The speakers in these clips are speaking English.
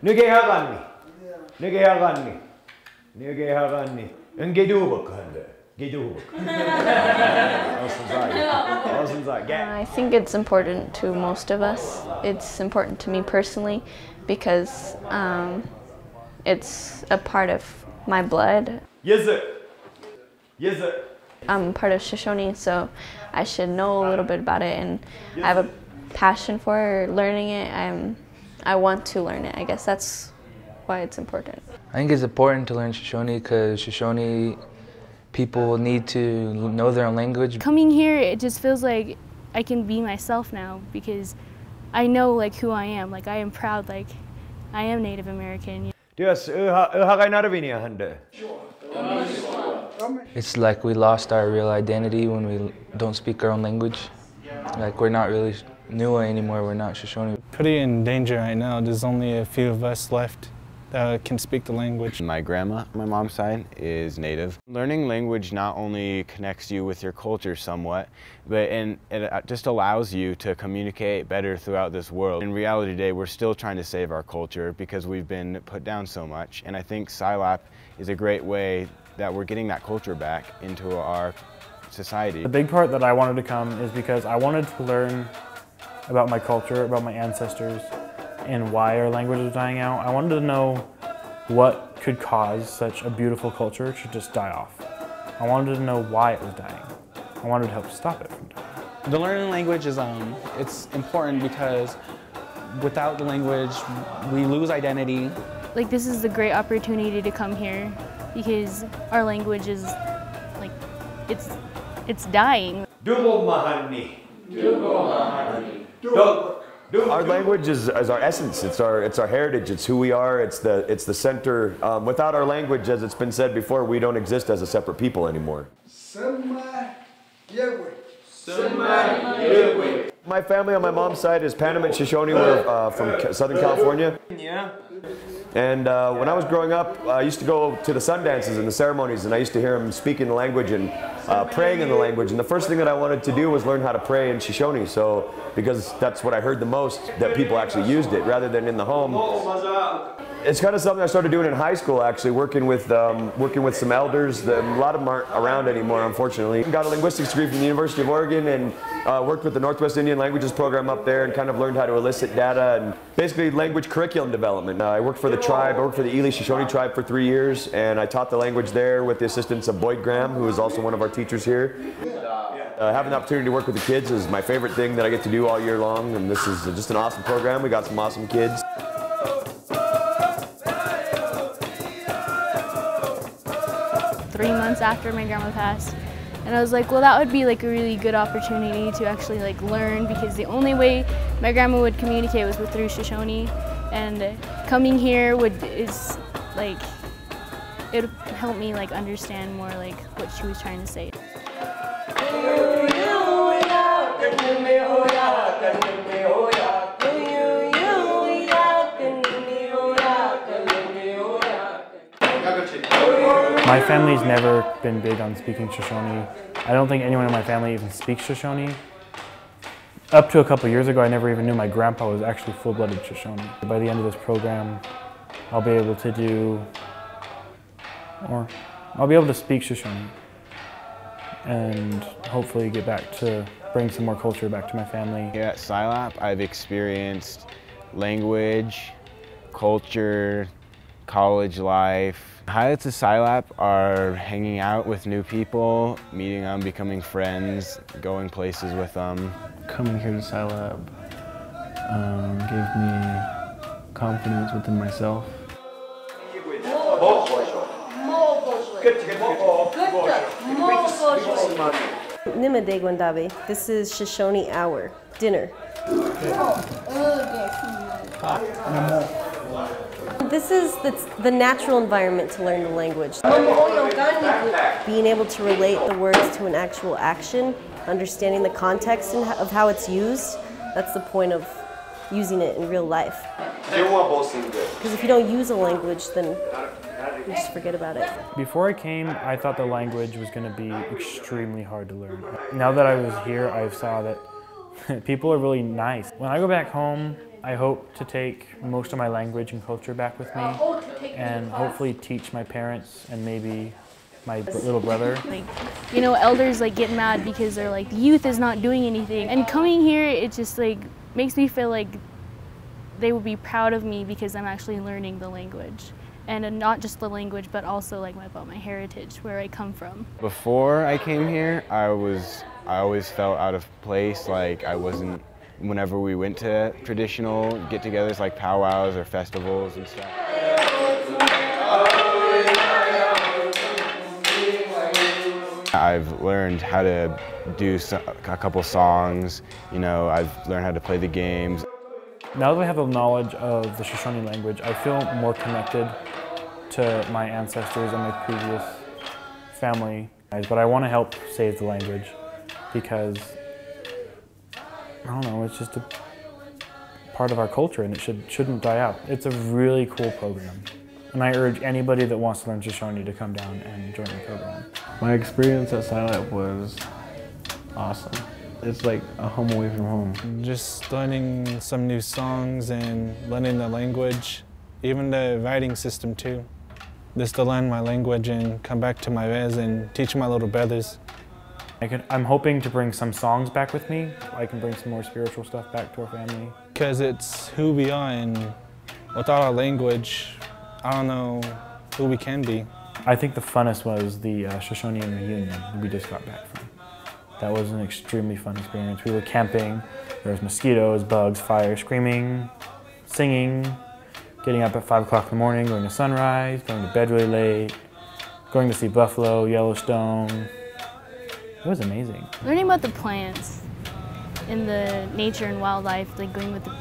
Nügehaganni. Nügehaganni. Nügehaganni. Ngedubuk hande. Gedubuk. I think it's important to most of us. It's important to me personally because it's a part of my blood. Yes, sir. Yes, sir. I'm part of Shoshone, so I should know a little bit about it, and I have a passion for learning it. I want to learn it. I guess that's why it's important. I think it's important to learn Shoshone because Shoshone people need to know their own language. Coming here, it just feels like I can be myself now because I know like who I am. Like I am proud, like I am Native American. It's like we lost our real identity when we don't speak our own language. Like we're not really Niue anymore, we're not Shoshone. Pretty in danger right now. There's only a few of us left that can speak the language. My grandma, my mom's side, is Native. Learning language not only connects you with your culture somewhat, but it just allows you to communicate better throughout this world. In reality today, we're still trying to save our culture because we've been put down so much. And I think SYLAP is a great way that we're getting that culture back into our society. The big part that I wanted to come is because I wanted to learn about my culture, about my ancestors, and why our language is dying out. I wanted to know what could cause such a beautiful culture to just die off. I wanted to know why it was dying. I wanted to help stop it from dying. The learning language is it's important because without the language, we lose identity. Like this is the great opportunity to come here because our language is like it's dying. Our language is our essence. It's our heritage. It's who we are. It's the center. Without our language, as it's been said before, we don't exist as a separate people anymore. My family on my mom's side is Panamint Shoshone. We're from Southern California. And when I was growing up, I used to go to the sun dances and the ceremonies, and I used to hear them speaking the language and praying in the language. And the first thing that I wanted to do was learn how to pray in Shoshone. So, because that's what I heard the most, that people actually used it rather than in the home. It's kind of something I started doing in high school, actually, working with some elders. A lot of them aren't around anymore, unfortunately. Got a linguistics degree from the University of Oregon and worked with the Northwest Indian Languages program up there and kind of learned how to elicit data and basically language curriculum development. I worked for the tribe. I worked for the Ely Shoshone tribe for 3 years, and I taught the language there with the assistance of Boyd Graham, who is also one of our teachers here. Having the opportunity to work with the kids is my favorite thing that I get to do all year long, and this is just an awesome program. We got some awesome kids. 3 months after my grandma passed, and I was like, well, that would be like a really good opportunity to actually like learn, because the only way my grandma would communicate was through Shoshone, and coming here is like it would help me like understand more like what she was trying to say. My family's never been big on speaking Shoshone. I don't think anyone in my family even speaks Shoshone. Up to a couple years ago, I never even knew my grandpa was actually full-blooded Shoshone. By the end of this program, I'll be able to speak Shoshone and hopefully get back to bring some more culture back to my family. Here at SYLAP, I've experienced language, culture, college life. Highlights of SYLAP are hanging out with new people, meeting them, becoming friends, going places with them. Coming here to SYLAP gave me confidence within myself. This is Shoshone hour, dinner. This is the natural environment to learn the language. Being able to relate the words to an actual action, understanding the context of how it's used, that's the point of using it in real life. Because if you don't use a language, then you just forget about it. Before I came, I thought the language was going to be extremely hard to learn. Now that I was here, I saw that people are really nice. When I go back home, I hope to take most of my language and culture back with me and hopefully teach my parents and maybe my little brother. Like, you know, elders like get mad because they're like, the youth is not doing anything. And coming here, it just like makes me feel like they would be proud of me because I'm actually learning the language. And not just the language, but also like about my heritage, where I come from. Before I came here, I always felt out of place, like I wasn't, whenever we went to traditional get-togethers like powwows or festivals and stuff. I've learned how to do a couple songs, you know, I've learned how to play the games. Now that I have the knowledge of the Shoshone language, I feel more connected to my ancestors and my previous family. But I want to help save the language because, I don't know, it's just a part of our culture and it shouldn't die out. It's a really cool program. And I urge anybody that wants to learn Shoshone to come down and join the program. My experience at SYLAP was awesome. It's like a home away from home. Just learning some new songs and learning the language, even the writing system too. Just to learn my language and come back to my res and teach my little brothers. I'm hoping to bring some songs back with me. I can bring some more spiritual stuff back to our family. Because it's who we are, and without our language, I don't know who we can be. I think the funnest was the Shoshone reunion we just got back from. That was an extremely fun experience. We were camping, there was mosquitoes, bugs, fire, screaming, singing, getting up at 5 o'clock in the morning, going to sunrise, going to bed really late, going to see buffalo, Yellowstone. It was amazing. Learning about the plants and the nature and wildlife, like going with the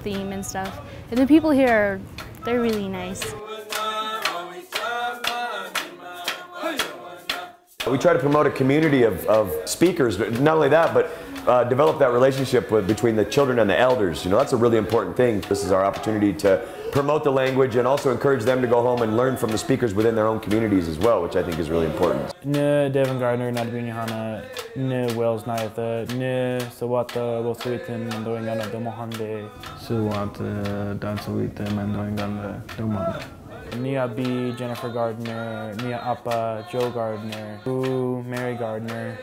theme and stuff. And the people here, they're really nice. We try to promote a community of speakers, but not only that, but develop that relationship between the children and the elders. You know, that's a really important thing. This is our opportunity to promote the language and also encourage them to go home and learn from the speakers within their own communities as well, which I think is really important. Ne Devon Gardner, Nadabinyahana, ne Wells Naitha, ne Sawata, Bosuitin, Mandoingana, Domohande. Sawata, Dansawita, Mandoingana, Domande. Nia B, Jennifer Gardner, Nia Appa, Joe Gardner, Ooh, Mary Gardner.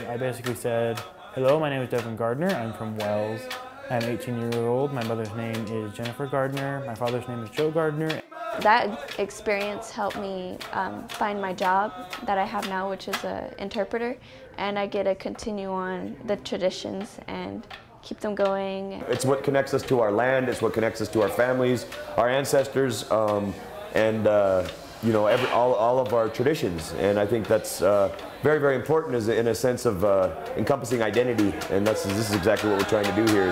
I basically said, hello, my name is Devon Gardner, I'm from Wells. I'm 18 years old, my mother's name is Jennifer Gardner, my father's name is Joe Gardner. That experience helped me find my job that I have now, which is an interpreter, and I get to continue on the traditions and keep them going. It's what connects us to our land, it's what connects us to our families, our ancestors, and you know, all of our traditions. And I think that's very, very important in a sense of encompassing identity, and this is exactly what we're trying to do here.